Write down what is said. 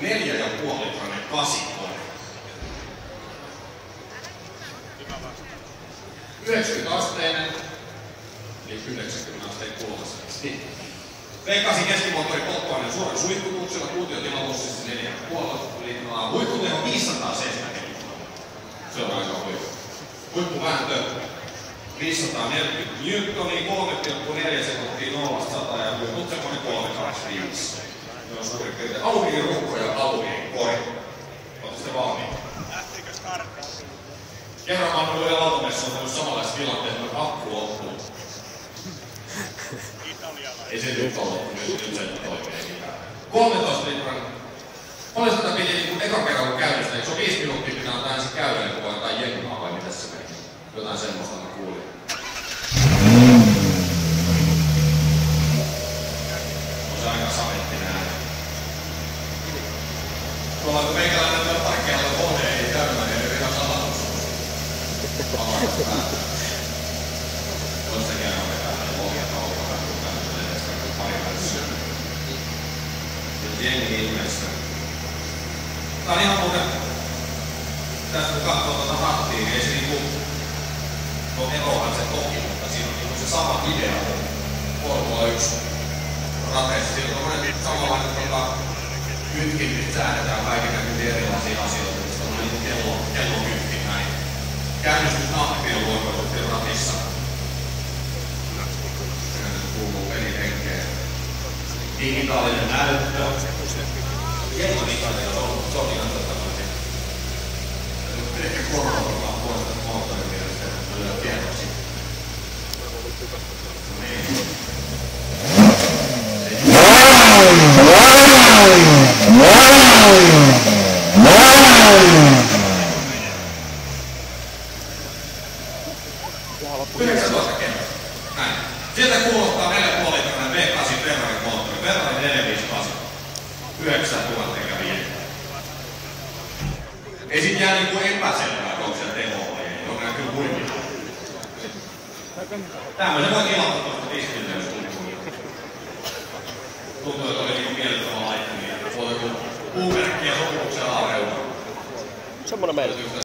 4,5-litrainen 8-kone. 90-asteinen, eli 90 asteen kulmassa. V8 keskimoottori polttoaineen suoran suihkutuksella, kuutiotilavuussissa 4,5 litraa. Huipputeho 570 litraa. Se on aika huippu. Huippuvääntö 540 newtonia, 3,4 sekuntia 0-100 ja huiput semmoinen 3,25. Ne on suurin piirtein alumiinirukko ja alumiinikori. Ootte sitten valmiin? Lähtikös karkaa? Kerran mä oon vielä lautamessa on ollut samanlaisessa tilanteessa, että akku loppuu. Ei se nyt ole loppu, nyt se toimii mitään. 13 litran. Paljon tätä piti ekan kerran kun käynnistä, eikö se on 5 minuuttia pitää antaa ensin käydä, kun voi jotain jengaa vai mitä se meni? Jotain semmoista mä kuulin. On se aika samettinen ääni. Tuolla kun meikäläinen on parkkeella kone ei käymään, niin ei vielä salatus. Alarta päälle. Toista kerran vetää hänen lohjat kauppaa, kun pääsee edestä pari välissä. Jengi ihmeessä. Tää on ihan muuten, tässä kun katsoo tuota rattia, niin ei se niinku, tuo erohan se toki, mutta siinä on niinku se sama idea kuin Formula 1 rateissa. Siinä on tommonen samanlainen kytkin, mistä säädetään kaiken näkyy erilaisia asioita, mistä on niinku kellokytkin näin. Käynnistysnappi on luonnollisesti ratissa. Sehän nyt kuuluu pelihenkeen. Digitaalinen näyttö. Kellonikaalia se on ihan tämmöinen. Ehkä korvaudutaan pois tästä moottorin mielestä, että lyö tiedoksi. No niin. Näin. Sieltä kuulostaa 4,5-litrainen V8 Ferrarin moottori. Ferrari 458. 9000 kävijä. Ei sit jää niinku epäselvää, että onko se teho vai ei. On nää kyllä huimia. Tämmösen voi kilata tuosta diskiltä, jos tuntuu, että oli niinku miellyttävä laittaminen. Tuo joku puumerkki ja sopimuksen alareuna. Semmonen meillä.